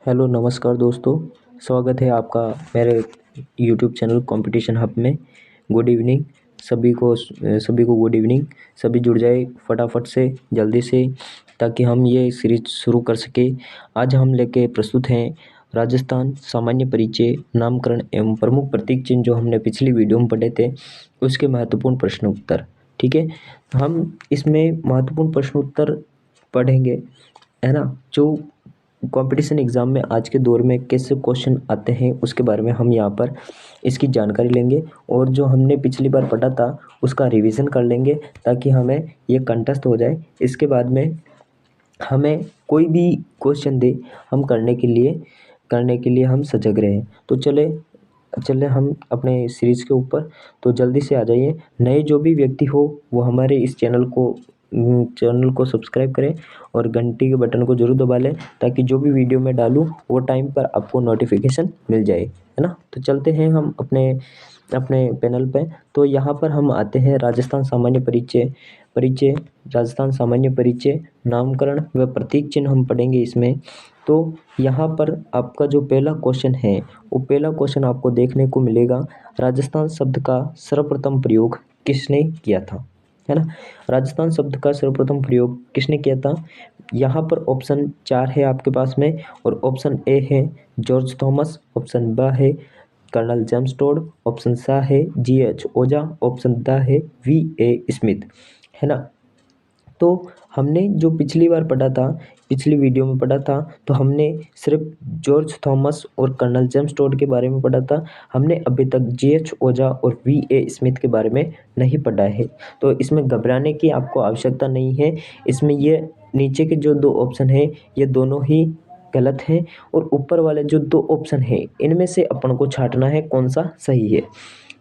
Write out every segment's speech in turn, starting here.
Hello नमस्कार दोस्तों। स्वागत है आपका मेरे यूट्यूब चैनल कंपटीशन हब में। गुड इवनिंग सभी को गुड इवनिंग। सभी जुड़ जाए फटाफट से जल्दी से ताकि हम ये सीरीज शुरू कर सके। आज हम लेके प्रस्तुत हैं राजस्थान सामान्य परिचय, नामकरण एवं प्रमुख प्रतीक चिन्ह जो हमने पिछली वीडियो में पढ़े थे उसके महत्वपूर्ण प्रश्न उत्तर। ठीक है, हम इसमें महत्वपूर्ण प्रश्न उत्तर पढ़ेंगे, है ना। जो कंपटीशन एग्ज़ाम में आज के दौर में कैसे क्वेश्चन आते हैं उसके बारे में हम यहाँ पर इसकी जानकारी लेंगे और जो हमने पिछली बार पढ़ा था उसका रिवीजन कर लेंगे ताकि हमें ये कंठस्थ हो जाए। इसके बाद में हमें कोई भी क्वेश्चन दे हम करने के लिए हम सजग रहें। तो चले हम अपने सीरीज़ के ऊपर। तो जल्दी से आ जाइए। नए जो भी व्यक्ति हो वो हमारे इस चैनल को सब्सक्राइब करें और घंटी के बटन को जरूर दबा लें ताकि जो भी वीडियो मैं डालूँ वो टाइम पर आपको नोटिफिकेशन मिल जाए, है ना। तो चलते हैं हम अपने अपने पैनल पे। तो यहाँ पर हम आते हैं राजस्थान सामान्य परिचय राजस्थान सामान्य परिचय, नामकरण व प्रतीक चिन्ह हम पढ़ेंगे इसमें। तो यहाँ पर आपका जो पहला क्वेश्चन है वो पहला क्वेश्चन आपको देखने को मिलेगा, राजस्थान शब्द का सर्वप्रथम प्रयोग किसने किया था, है ना। राजस्थान शब्द का सर्वप्रथम प्रयोग किसने किया था। यहाँ पर ऑप्शन 4 है आपके पास में और ऑप्शन ए है जॉर्ज थॉमस, ऑप्शन ब है कर्नल जेम्स टोड, ऑप्शन सा है G.H. ओजा, ऑप्शन द है V.A. स्मिथ, है ना। तो हमने जो पिछली बार पढ़ा था, पिछली वीडियो में पढ़ा था, तो हमने सिर्फ जॉर्ज थॉमस और कर्नल जेम्स टोड के बारे में पढ़ा था। हमने अभी तक G.H. ओजा और V.A. स्मिथ के बारे में नहीं पढ़ा है। तो इसमें घबराने की आपको आवश्यकता नहीं है। इसमें ये नीचे के जो दो ऑप्शन हैं ये दोनों ही गलत हैं और ऊपर वाले जो दो ऑप्शन हैं इनमें से अपन को छांटना है कौन सा सही है।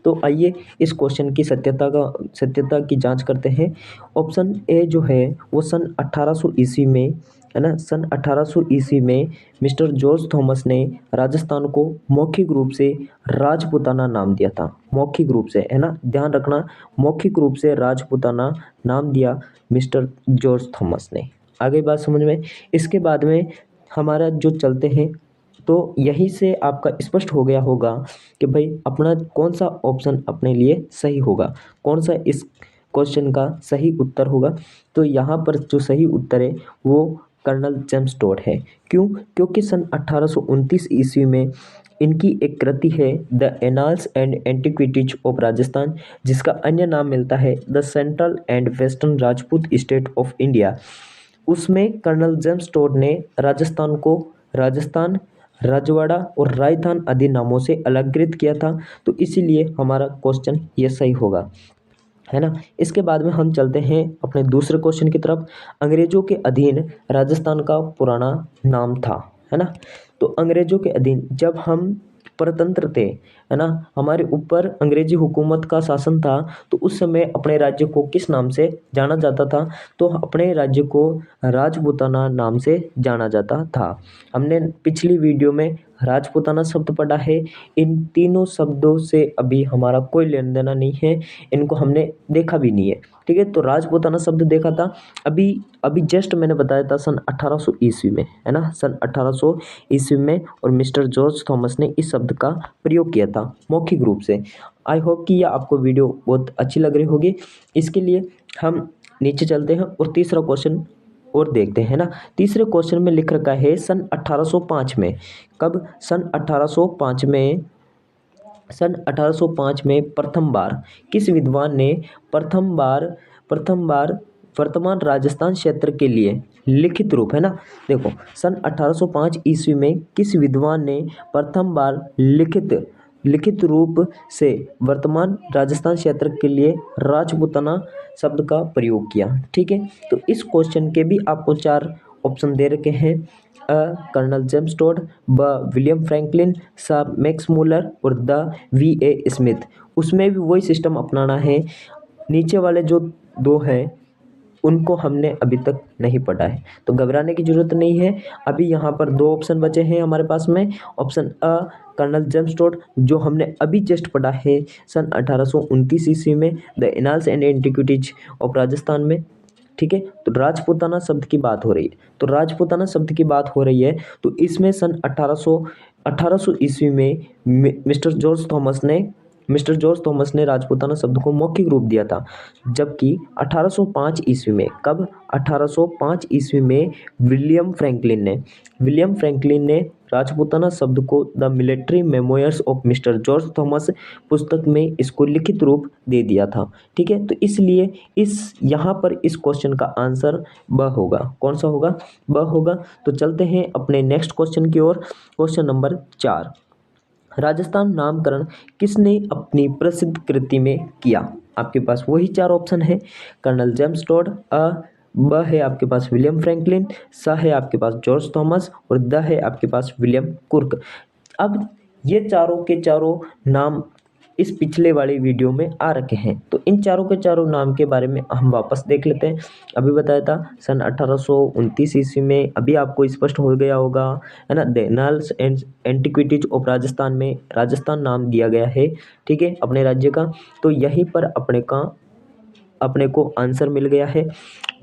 तो आइए इस क्वेश्चन की सत्यता की जांच करते हैं। ऑप्शन ए जो है वो सन 1800 ईस्वी में, है ना, सन 1800 ईस्वी में मिस्टर जॉर्ज थॉमस ने राजस्थान को मौखिक रूप से राजपूताना नाम दिया था। मौखिक रूप से, है ना, ध्यान रखना, मौखिक रूप से राजपूताना नाम दिया मिस्टर जॉर्ज थॉमस ने। आगे बात समझ में। इसके बाद में हमारा जो चलते हैं तो यहीं से आपका स्पष्ट हो गया होगा कि भाई अपना कौन सा ऑप्शन अपने लिए सही होगा, कौन सा इस क्वेश्चन का सही उत्तर होगा। तो यहाँ पर जो सही उत्तर है वो कर्नल जेम्स टोड है। क्यों? क्योंकि सन 1829 ईस्वी में इनकी एक कृति है the annals and antiquities of Rajasthan, जिसका अन्य नाम मिलता है the central and western Rajput state of India. उसमें कर्नल जेम्स टोड ने राजस्थान को राजस्थान, रजवाड़ा और राजस्थान आदि नामों से अलंकृत किया था। तो इसीलिए हमारा क्वेश्चन ये सही होगा, है ना। इसके बाद में हम चलते हैं अपने दूसरे क्वेश्चन की तरफ। अंग्रेजों के अधीन राजस्थान का पुराना नाम था, है ना। तो अंग्रेजों के अधीन जब हम परतंत्र थे, है ना, हमारे ऊपर अंग्रेजी हुकूमत का शासन था, तो उस समय अपने राज्य को किस नाम से जाना जाता था। तो अपने राज्य को राजपूताना नाम से जाना जाता था। हमने पिछली वीडियो में राजपूताना शब्द पढ़ा है। इन तीनों शब्दों से अभी हमारा कोई लेना देना नहीं है, इनको हमने देखा भी नहीं है, ठीक है। तो राजपूताना शब्द देखा था अभी अभी जस्ट मैंने बताया था सन 1800 ईस्वी में, है ना, सन 1800 ईस्वी में, और मिस्टर जॉर्ज थॉमस ने इस शब्द का प्रयोग किया था मौखिक रूप से। आई होप कि यह आपको वीडियो बहुत अच्छी लग रही होगी। इसके लिए हम नीचे चलते हैं और तीसरा क्वेश्चन और देखते हैं ना। तीसरे क्वेश्चन में लिख रखा है सन 1805 में। कब? सन 1805 में प्रथम बार किस विद्वान ने प्रथम बार वर्तमान राजस्थान क्षेत्र के लिए लिखित रूप, है ना, देखो सन 1805 ईस्वी में किस विद्वान ने प्रथम बार लिखित रूप से वर्तमान राजस्थान क्षेत्र के लिए राजपूताना शब्द का प्रयोग किया। ठीक है, तो इस क्वेश्चन के भी आपको 4 ऑप्शन दे रखे हैं। अ कर्नल जेम्स टोड, ब विलियम फ्रैंकलिन, सा मैक्स मूलर और द V.A. स्मिथ। उसमें भी वही सिस्टम अपनाना है। नीचे वाले जो 2 हैं उनको हमने अभी तक नहीं पढ़ा है, तो घबराने की ज़रूरत नहीं है। अभी यहाँ पर 2 ऑप्शन बचे हैं हमारे पास में। Option a colonel James Tod जो हमने अभी जस्ट पढ़ा है सन 1829 ईस्वी में the annals and antiquities of Rajasthan में। ठीक है। तो राजपूताना शब्द की बात हो रही है, तो राजपूताना शब्द की बात हो रही है, तो इसमें सन 1800 ईस्वी में मिस्टर जॉर्ज थॉमस ने राजपूताना शब्द को मौखिक रूप दिया था। जबकि 1805 ईस्वी में, कब? 1805 ईस्वी में विलियम फ्रैंकलिन ने राजपूताना शब्द को the military memoirs of mister George Thomas पुस्तक में इसको लिखित रूप दे दिया था। ठीक है, तो इसलिए इस यहाँ पर इस क्वेश्चन का आंसर ब होगा। कौन सा होगा? ब होगा। तो चलते हैं अपने नेक्स्ट क्वेश्चन की ओर। क्वेश्चन नंबर 4, राजस्थान नामकरण किसने अपनी प्रसिद्ध कृति में किया? आपके पास वही 4 ऑप्शन है। कर्नल जेम्स टोड, ब है आपके पास विलियम फ्रैंकलिन, स है आपके पास जॉर्ज थॉमस और द है आपके पास विलियम कुर्क। अब ये चारों के चारों नाम इस पिछले वाली वीडियो में आ रखे हैं, तो इन चारों के चारों नाम के बारे में हम वापस देख लेते हैं। अभी बताया था सन 1829 ईस्वी में, अभी आपको स्पष्ट हो गया होगा, है ना। The annals and antiquities of Rajasthan में राजस्थान नाम दिया गया है, ठीक है, अपने राज्य का। तो यहीं पर अपने को आंसर मिल गया है।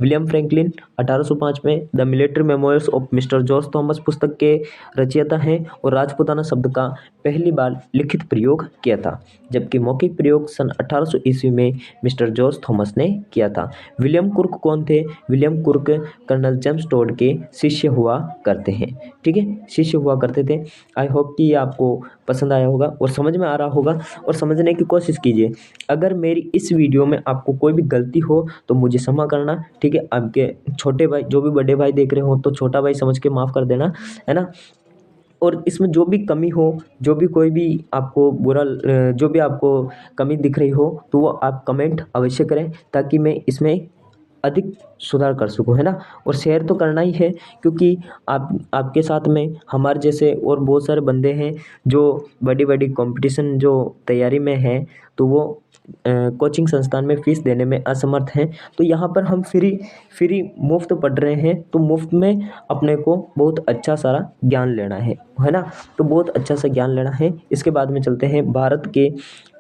विलियम फ्रैंकलिन 1805 में the military memoirs of mister George Thomas पुस्तक के रचयिता हैं और राजपूताना शब्द का पहली बार लिखित प्रयोग किया था, जबकि मौखिक प्रयोग सन 1800 ईस्वी में मिस्टर जॉर्ज थॉमस ने किया था। विलियम कुर्क कौन थे? विलियम कुर्क कर्नल जेम्स टोड के शिष्य हुआ करते हैं, ठीक है, शिष्य हुआ करते थे। आई होप कि ये आपको पसंद आया होगा और समझ में आ रहा होगा, और समझने की कोशिश कीजिए। अगर मेरी इस वीडियो में आपको कोई भी गलती हो तो मुझे क्षमा करना, ठीक है। आपके छोटे भाई, जो भी बड़े भाई देख रहे हो तो छोटा भाई समझ के माफ़ कर देना, है ना। और इसमें जो भी कमी हो, जो भी कोई भी आपको जो भी आपको कमी दिख रही हो, तो वो आप कमेंट अवश्य करें, ताकि मैं इसमें अधिक सुधार कर सकूं, है ना। और शेयर तो करना ही है, क्योंकि आपके साथ में हमारे जैसे और बहुत सारे बंदे हैं जो बड़ी बड़ी कंपटीशन जो तैयारी में हैं, तो वो कोचिंग संस्थान में फ़ीस देने में असमर्थ हैं। तो यहाँ पर हम फ्री मुफ्त पढ़ रहे हैं, तो मुफ्त में अपने को बहुत अच्छा सारा ज्ञान लेना है ना। तो बहुत अच्छा सा ज्ञान लेना है। इसके बाद में चलते हैं, भारत के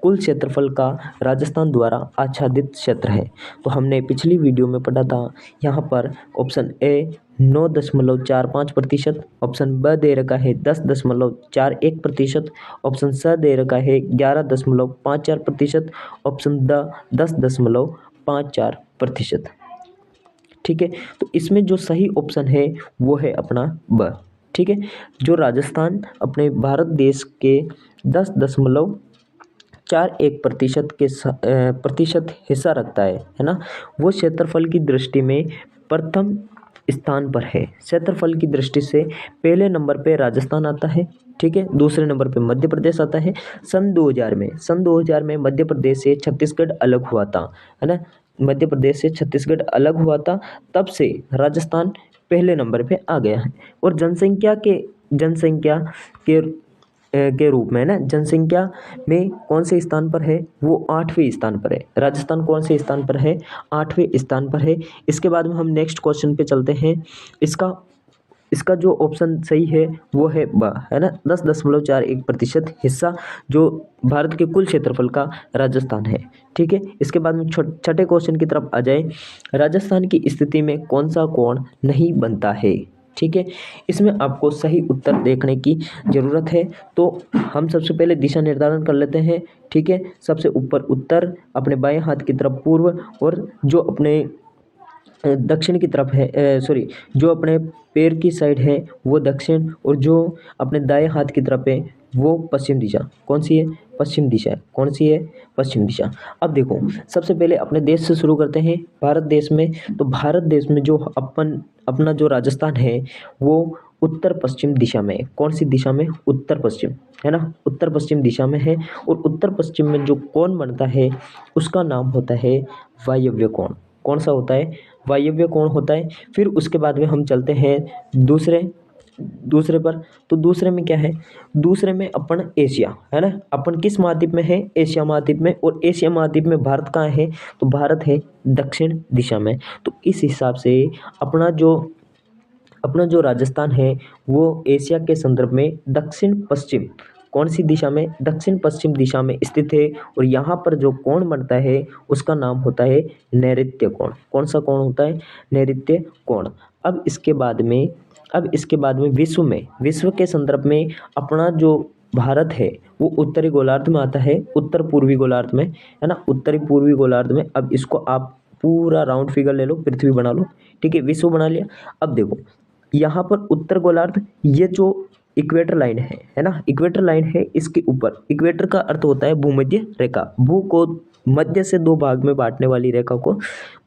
कुल क्षेत्रफल का राजस्थान द्वारा आच्छादित क्षेत्र है। तो हमने पिछली वीडियो में पढ़ा था, यहाँ पर ऑप्शन ए 9.45%, ऑप्शन ब दे रखा है 10.41%, ऑप्शन स दे रखा है 11.54%, ऑप्शन द 10.54%। ठीक है, तो इसमें जो सही ऑप्शन है वो है अपना ब, ठीक है। जो राजस्थान अपने भारत देश के 10.41% के प्रतिशत हिस्सा रखता है ना, वो क्षेत्रफल की दृष्टि में प्रथम स्थान पर है। क्षेत्रफल की दृष्टि से पहले नंबर पे राजस्थान आता है, ठीक है, दूसरे नंबर पे मध्य प्रदेश आता है। सन 2000 में मध्य प्रदेश से छत्तीसगढ़ अलग हुआ था, है ना, मध्य प्रदेश से छत्तीसगढ़ अलग हुआ था, तब से राजस्थान पहले नंबर पे आ गया है। और जनसंख्या के रूप में ना, जनसंख्या में कौन से स्थान पर है? वो 8वें स्थान पर है। राजस्थान कौन से स्थान पर है? 8वें स्थान पर है। इसके बाद में हम नेक्स्ट क्वेश्चन पे चलते हैं। इसका जो ऑप्शन सही है वो है ब, है ना, 10.41% हिस्सा जो भारत के कुल क्षेत्रफल का राजस्थान है, ठीक है। इसके बाद में छठे क्वेश्चन की तरफ आ जाए। राजस्थान की स्थिति में कौन सा कोण नहीं बनता है? ठीक है, इसमें आपको सही उत्तर देखने की ज़रूरत है। तो हम सबसे पहले दिशा निर्धारण कर लेते हैं, ठीक है। सबसे ऊपर उत्तर, अपने बाएं हाथ की तरफ पूर्व, और जो अपने दक्षिण की तरफ है, जो अपने पैर की साइड है वो दक्षिण, और जो अपने दाएं हाथ की तरफ है वो पश्चिम दिशा। कौन सी है? पश्चिम दिशा। कौन सी है? पश्चिम दिशा। अब देखो, सबसे पहले अपने देश से शुरू करते हैं, भारत देश में। तो भारत देश में जो अपना जो राजस्थान है वो उत्तर पश्चिम दिशा में है। कौन सी दिशा में? उत्तर पश्चिम, है ना, उत्तर पश्चिम दिशा में है। और उत्तर पश्चिम में जो कोण बनता है उसका नाम होता है वायव्य कोण। कौन सा होता है? वायव्य कोण होता है। फिर उसके बाद में हम चलते हैं दूसरे पर। तो दूसरे में क्या है? दूसरे में अपन एशिया, है ना, अपन किस महाद्वीप में है? एशिया महाद्वीप में। और एशिया महाद्वीप में भारत कहाँ है? तो भारत है दक्षिण दिशा में। तो इस हिसाब से अपना जो राजस्थान है वो एशिया के संदर्भ में दक्षिण पश्चिम कौन सी दिशा में, दक्षिण पश्चिम दिशा में स्थित है। और यहाँ पर जो कोण बनता है उसका नाम होता है नैऋत्य कोण। कौन सा कोण होता है? नैऋत्य कोण। अब इसके बाद में विश्व के संदर्भ में अपना जो भारत है वो उत्तरी गोलार्ध में आता है, उत्तर पूर्वी गोलार्ध में, है ना, उत्तरी पूर्वी गोलार्ध में। अब इसको आप पूरा राउंड फिगर ले लो, पृथ्वी बना लो, ठीक है, विश्व बना लिया। अब देखो यहाँ पर उत्तर गोलार्ध, ये जो इक्वेटर लाइन है ना, इक्वेटर लाइन है, इसके ऊपर, इक्वेटर का अर्थ होता है भूमध्य रेखा। भू को मध्य से दो भाग में बांटने वाली रेखा को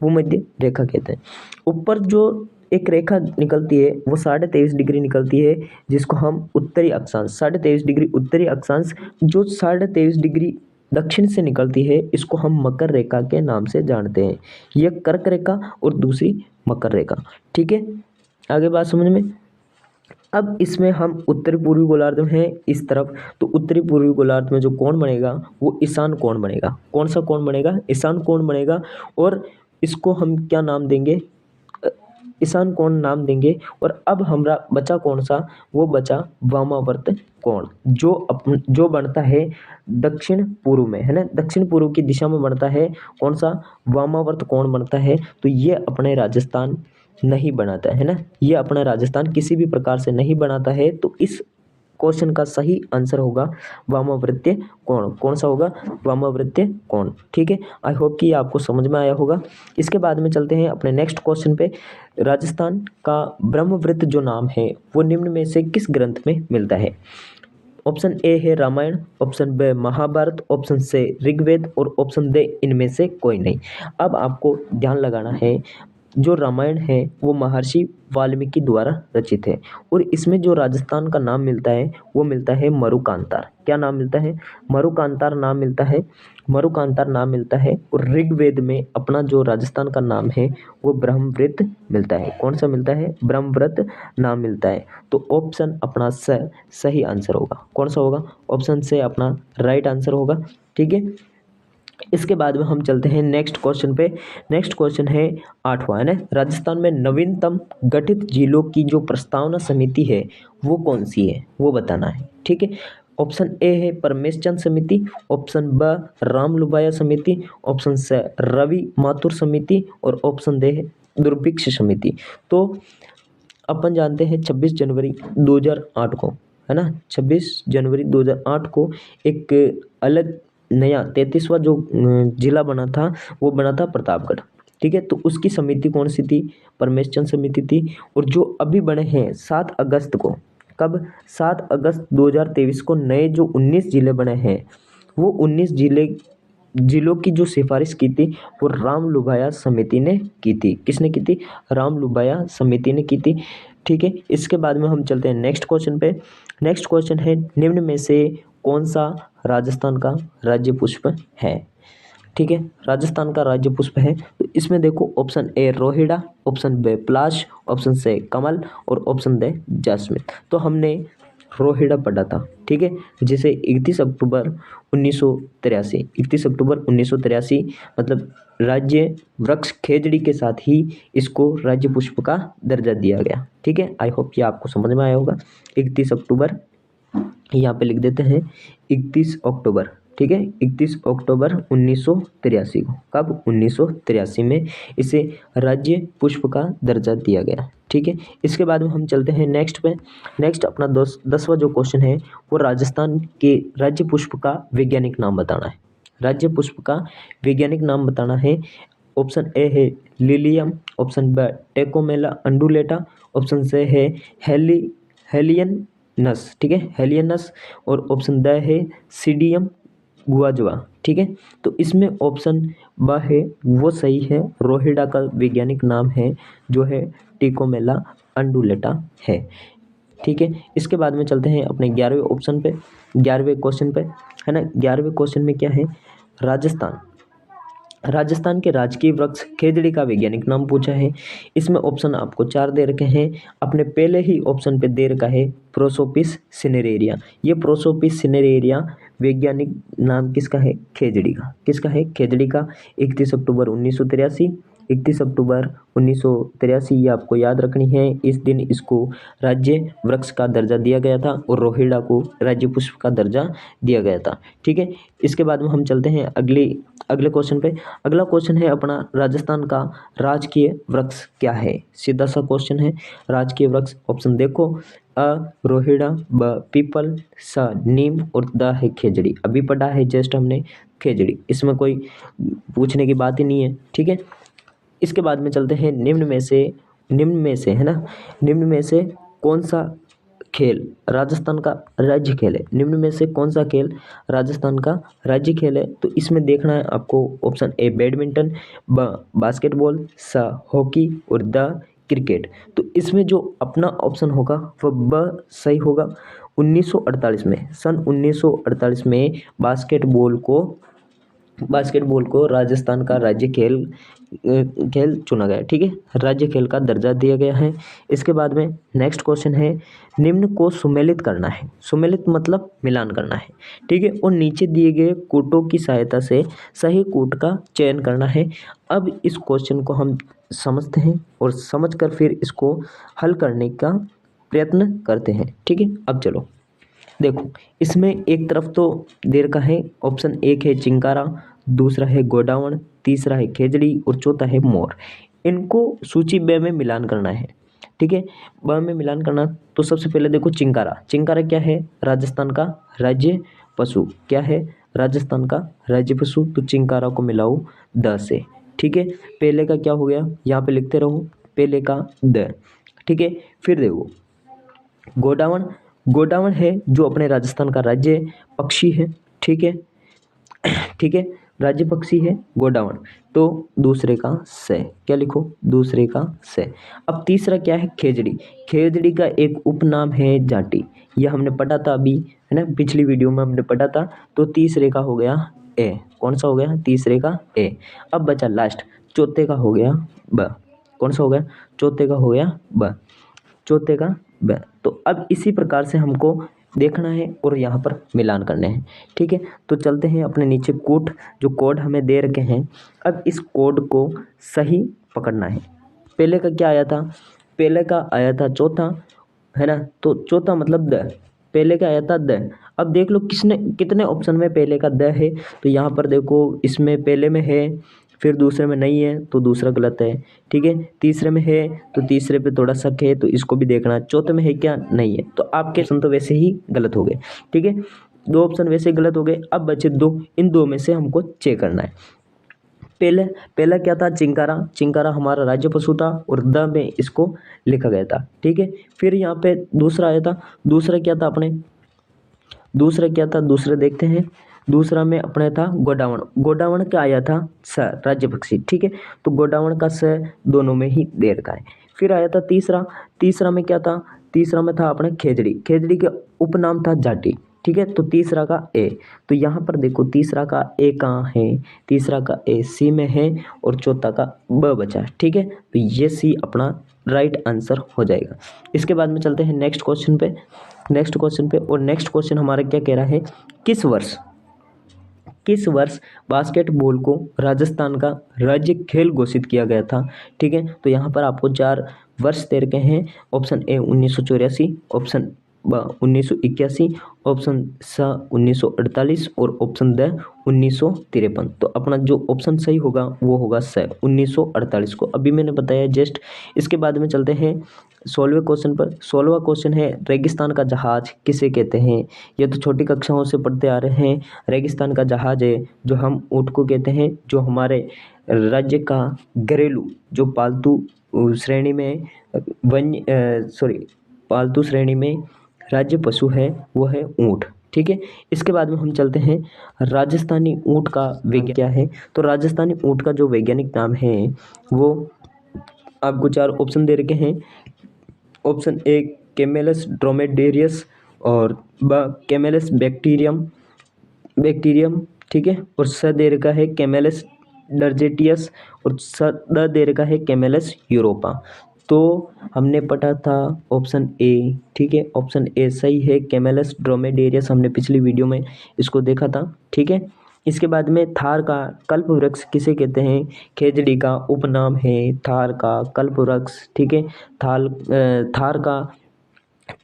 भूमध्य रेखा कहते हैं। ऊपर जो एक रेखा निकलती है वो 23.5 डिग्री निकलती है, जिसको हम उत्तरी अक्षांश, 23.5 डिग्री उत्तरी अक्षांश, जो 23.5 डिग्री दक्षिण से निकलती है, इसको हम मकर रेखा के नाम से जानते हैं। यह कर्क रेखा और दूसरी मकर रेखा, ठीक है। आगे बात समझ में। अब इसमें हम उत्तरी पूर्वी गोलार्ध में हैं इस तरफ, तो उत्तरी पूर्वी गोलार्ध में जो कोण बनेगा वो ईशान कोण बनेगा। कौन सा कोण बनेगा? ईशान कोण बनेगा। और इसको हम क्या नाम देंगे? ईशान कोण नाम देंगे। और अब हमारा बचा कौन सा? वो बचा वामावर्त कोण, जो बनता है दक्षिण पूर्व में, है ना, दक्षिण पूर्व की दिशा में बनता है। कौन सा? वामावर्त कोण बनता है। तो ये अपने राजस्थान नहीं बनाता है ना, ये अपना राजस्थान किसी भी प्रकार से नहीं बनाता है। तो इस क्वेश्चन का सही आंसर होगा वामावर्तीय कोण। कौन सा होगा? वामावर्तीय कोण, ठीक है। आई होप कि आपको समझ में आया होगा। इसके बाद में चलते हैं अपने नेक्स्ट क्वेश्चन पे। राजस्थान का ब्रह्मवृत्त जो नाम है वो निम्न में से किस ग्रंथ में मिलता है? ऑप्शन ए है Ramayana, option B Mahabharata, option C Rigveda और ऑप्शन डी इनमें से कोई नहीं। अब आपको ध्यान लगाना है, जो रामायण है वो महर्षि वाल्मीकि द्वारा रचित है। और इसमें जो राजस्थान का नाम मिलता है वो मिलता है मरुकांतार। क्या नाम मिलता है? मरुकांतार नाम मिलता है, मरुकांतार नाम मिलता है। और ऋग्वेद में अपना जो राजस्थान का नाम है वो ब्रह्मवृत्त मिलता है। कौन सा मिलता है? ब्रह्मवृत्त नाम मिलता है। तो ऑप्शन अपना सही आंसर होगा। कौन सा होगा? ऑप्शन से अपना राइट आंसर होगा, ठीक है। इसके बाद में हम चलते हैं नेक्स्ट क्वेश्चन पे। नेक्स्ट क्वेश्चन है 8वां, है ना। राजस्थान में नवीनतम गठित जिलों की जो प्रस्तावना समिति है वो कौन सी है, वो बताना है, ठीक है। ऑप्शन ए है परमेशचंद समिति, ऑप्शन ब रामलुबाया समिति, ऑप्शन सी रवि माथुर समिति और ऑप्शन डी है दुर्भिक्ष समिति। तो अपन जानते हैं 26 जनवरी 2008 को, है ना, 26 जनवरी 2008 को एक अलग नया 33वां जो जिला बना था वो बना था प्रतापगढ़, ठीक है। तो उसकी समिति कौन सी थी? परमेशचंद समिति थी। और जो अभी बने हैं 7 अगस्त को, कब? 7 अगस्त 2023 को नए जो 19 जिले बने हैं वो 19 जिलों की जो सिफारिश की थी वो रामलुभाया समिति ने की थी। किसने की थी? रामलुभाया समिति ने की थी, ठीक है। इसके बाद में हम चलते हैं नेक्स्ट क्वेश्चन पे। नेक्स्ट क्वेश्चन है निम्न में से कौन सा राजस्थान का राज्य पुष्प है, ठीक है। राजस्थान का राज्य पुष्प है, तो इसमें देखो ऑप्शन ए रोहिड़ा, ऑप्शन बी पलाश, ऑप्शन सी कमल और ऑप्शन डी जैस्मिन। तो हमने रोहिड़ा पढ़ा था, ठीक है, जिसे 31 अक्टूबर 1983 मतलब राज्य वृक्ष खेजड़ी के साथ ही इसको राज्य पुष्प का दर्जा दिया गया, ठीक है। आई होप कि आपको समझ में आया होगा। 31 अक्टूबर यहाँ पे लिख देते हैं 31 अक्टूबर, ठीक है, 31 अक्टूबर 1983 को, कब? 1983 में इसे राज्य पुष्प का दर्जा दिया गया, ठीक है। इसके बाद में हम चलते हैं नेक्स्ट पे। नेक्स्ट अपना 10वां जो क्वेश्चन है वो राजस्थान के राज्य पुष्प का वैज्ञानिक नाम बताना है। राज्य पुष्प का वैज्ञानिक नाम बताना है। ऑप्शन ए है lilium, option B tecomella undulata, option C है हेलियनस, ठीक है, हेलियनस और ऑप्शन द है सीडियम गुआजवा, ठीक है। तो इसमें ऑप्शन ब है वो सही है। रोहिड़ा का वैज्ञानिक नाम है जो है टेकोमेला अंडुलेटा है, ठीक है। इसके बाद में चलते हैं अपने 11वें ऑप्शन पे, 11वें क्वेश्चन पे, है ना। 11वें क्वेश्चन में क्या है? राजस्थान के राजकीय वृक्ष खेजड़ी का वैज्ञानिक नाम पूछा है। इसमें ऑप्शन आपको 4 दे रखे हैं। अपने पहले ही ऑप्शन पे दे रखा है प्रोसोपिस सिनेरेरिया। ये प्रोसोपिस सिनेरेरिया वैज्ञानिक नाम किसका है? खेजड़ी का। किसका है? खेजड़ी का। 31 अक्टूबर 1983, 31 अक्टूबर 1983, ये आपको याद रखनी है। इस दिन इसको राज्य वृक्ष का दर्जा दिया गया था और रोहिड़ा को राज्य पुष्प का दर्जा दिया गया था। ठीक है, इसके बाद में हम चलते हैं अगले क्वेश्चन पे। अगला क्वेश्चन है अपना, राजस्थान का राजकीय वृक्ष क्या है? सीधा सा क्वेश्चन है। राजकीय वृक्ष ऑप्शन देखो, अ रोहिड़ा, ब पीपल, स नीम और द है खेजड़ी। अभी पढ़ा है जस्ट हमने खेजड़ी, इसमें कोई पूछने की बात ही नहीं है। ठीक है, इसके बाद में चलते हैं निम्न में से है ना, निम्न में से कौन सा खेल राजस्थान का राज्य खेल है? निम्न में से कौन सा खेल राजस्थान का राज्य खेल है? तो इसमें देखना है आपको ऑप्शन ए बैडमिंटन, ब बास्केटबॉल, स हॉकी और द क्रिकेट। तो इसमें जो अपना ऑप्शन होगा वह ब सही होगा। 1948 में, सन 1948 में बास्केटबॉल को राजस्थान का राज्य खेल चुना गया। ठीक है, राज्य खेल का दर्जा दिया गया है। इसके बाद में नेक्स्ट क्वेश्चन है, निम्न को सुमेलित करना है। सुमेलित मतलब मिलान करना है। ठीक है, और नीचे दिए गए कूटों की सहायता से सही कूट का चयन करना है। अब इस क्वेश्चन को हम समझते हैं और समझकर फिर इसको हल करने का प्रयत्न करते हैं। ठीक है, अब चलो देखो, इसमें एक तरफ तो देर का है, ऑप्शन एक है चिंकारा, दूसरा है गोडावण, तीसरा है खेजड़ी और चौथा है मोर। इनको सूची ब में मिलान करना है। ठीक है, ब में मिलान करना, तो सबसे पहले देखो चिंकारा। चिंकारा क्या है? राजस्थान का राज्य पशु। क्या है? राजस्थान का राज्य पशु। तो चिंकारा को मिलाओ द से। ठीक है, पहले का क्या हो गया, यहाँ पे लिखते रहो, पहले का द। ठीक है, फिर देखो गोडावण। गोडावण है जो अपने राजस्थान का राज्य पक्षी है। ठीक है, ठीक है, राज्य पक्षी है गोडावण। तो दूसरे का से क्या लिखो? दूसरे का से। अब तीसरा क्या है? खेजड़ी। खेजड़ी का एक उपनाम है जाटी। यह हमने पढ़ा था अभी, है ना, पिछली वीडियो में हमने पढ़ा था। तो तीसरे का हो गया ए। कौन सा हो गया? तीसरे का ए। अब बचा लास्ट, चौथे का हो गया ब। कौन सा हो गया? चौथे का हो गया ब। चौथे का ब। तो अब इसी प्रकार से हमको देखना है और यहाँ पर मिलान करने हैं। ठीक है, तो चलते हैं अपने नीचे कोड, जो कोड हमें दे रखे हैं। अब इस कोड को सही पकड़ना है। पहले का क्या आया था? पहले का आया था चौथा, है ना, तो चौथा मतलब द। पहले का आया था द। अब देख लो कितने ऑप्शन में पहले का द है। तो यहाँ पर देखो, इसमें पहले में है, फिर दूसरे में नहीं है, तो दूसरा गलत है। ठीक है, तीसरे में है, तो तीसरे पे थोड़ा शक है, तो इसको भी देखना है। चौथे में है क्या? नहीं है। तो आपके ऑप्शन तो वैसे ही गलत हो गए। ठीक है, दो ऑप्शन वैसे गलत हो गए। अब बचे दो, इन दो में से हमको चेक करना है। पहला क्या था? चिंकारा। चिंकारा हमारा राज्य पशु था और द में इसको लिखा गया था। ठीक है, फिर यहाँ पे दूसरा आया था। दूसरा क्या था अपने? दूसरा क्या था? दूसरा देखते हैं। दूसरा में अपने था गोडावण। गोडावण का आया था स, राज्य पक्षी। ठीक है, तो गोडावण का स दोनों में ही दे रखा है। फिर आया था तीसरा। तीसरा में क्या था? तीसरा में था अपने खेजड़ी। खेजड़ी के उपनाम था जाटी। ठीक है, तो तीसरा का ए। तो यहाँ पर देखो, तीसरा का ए कहाँ है? तीसरा का ए सी में है और चौथा का ब बचा। ठीक है, तो ये सी अपना राइट आंसर हो जाएगा। इसके बाद में चलते हैं नेक्स्ट क्वेश्चन पे। और नेक्स्ट क्वेश्चन हमारा क्या कह रहा है? किस वर्ष बास्केटबॉल को राजस्थान का राज्य खेल घोषित किया गया था? ठीक है, तो यहाँ पर आपको 4 वर्ष दे रखे हैं। ऑप्शन ए 1984, ऑप्शन ब 1981, ऑप्शन स 1948 और ऑप्शन द 1953। तो अपना जो ऑप्शन सही होगा वो होगा स 1948 को अभी मैंने बताया जस्ट। इसके बाद में चलते हैं 16वें क्वेश्चन पर। 16वां क्वेश्चन है, रेगिस्तान का जहाज किसे कहते हैं? ये तो छोटी कक्षाओं से पढ़ते आ रहे हैं। रेगिस्तान का जहाज है जो हम ऊँट को कहते हैं, जो हमारे राज्य का घरेलू जो पालतू श्रेणी में पालतू श्रेणी में राज्य पशु है वो है ऊँट। ठीक है, इसके बाद में हम चलते हैं राजस्थानी ऊँट का वैज्ञानिक क्या है? तो राजस्थानी ऊँट का जो वैज्ञानिक नाम है वो आपको 4 ऑप्शन दे रखे हैं। ऑप्शन ए कैमेलस ड्रोमेडेरियस और ब कैमेलस बैक्टीरियम। ठीक है, और स दे रखा है कैमेलस डर्जेटियस और स द दे रखा है कैमेलस यूरोपा। तो हमने पढ़ा था ऑप्शन ए। ठीक है, ऑप्शन ए सही है, कैमेलस ड्रोमेडेरियस। हमने पिछली वीडियो में इसको देखा था। ठीक है, इसके बाद में थार का कल्प वृक्ष किसे कहते हैं? खेजड़ी का उपनाम है थार का कल्प वृक्ष, ठीक है।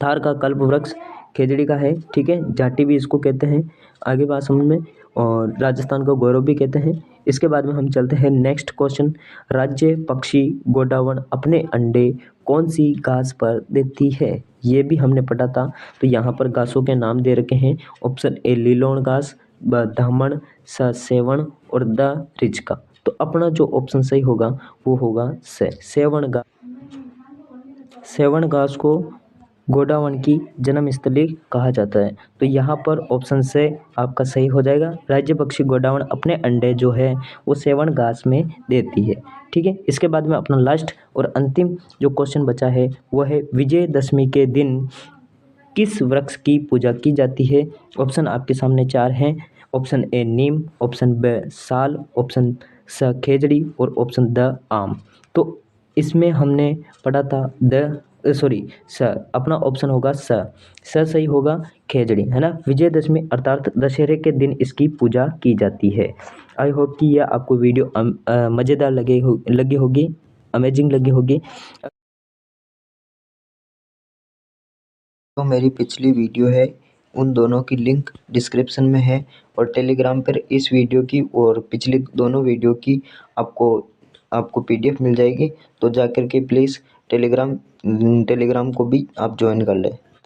थार का कल्प वृक्ष खेजड़ी का है, ठीक है। जाटी भी इसको कहते हैं, आगे बात समझ में। और राजस्थान का गौरव भी कहते हैं। इसके बाद में हम चलते हैं नेक्स्ट क्वेश्चन। राज्य पक्षी गोडावण अपने अंडे कौन सी घास पर देती है? ये भी हमने पढ़ा था। तो यहाँ पर घासों के नाम दे रखे हैं। ऑप्शन ए लीलोण घास, ब धामण, स सेवण और द रिचका। तो अपना जो ऑप्शन सही होगा वो होगा सेवण घास। सेवण घास को गोडावण की जन्मस्थली कहा जाता है। तो यहाँ पर ऑप्शन से आपका सही हो जाएगा। राज्य पक्षी गोडावण अपने अंडे जो है वो सेवण घास में देती है, ठीक है। इसके बाद में अपना लास्ट और अंतिम जो क्वेश्चन बचा है वो है विजयदशमी के दिन किस वृक्ष की पूजा की जाती है? ऑप्शन आपके सामने 4 हैं। ऑप्शन ए नीम, ऑप्शन बी साल, ऑप्शन स खेजड़ी और ऑप्शन द आम। तो इसमें हमने पढ़ा था स, अपना ऑप्शन होगा स सही होगा खेजड़ी, है ना। विजयदशमी अर्थात दशहरे के दिन इसकी पूजा की जाती है। आई होप कि यह आपको वीडियो मज़ेदार लगी होगी, अमेजिंग लगी होगी। तो मेरी पिछली वीडियो है, उन दोनों की लिंक डिस्क्रिप्शन में है और टेलीग्राम पर इस वीडियो की और पिछली दोनों वीडियो की आपको पीडीएफ मिल जाएगी। तो जाकर के प्लीज़ टेलीग्राम को भी आप ज्वाइन कर लें।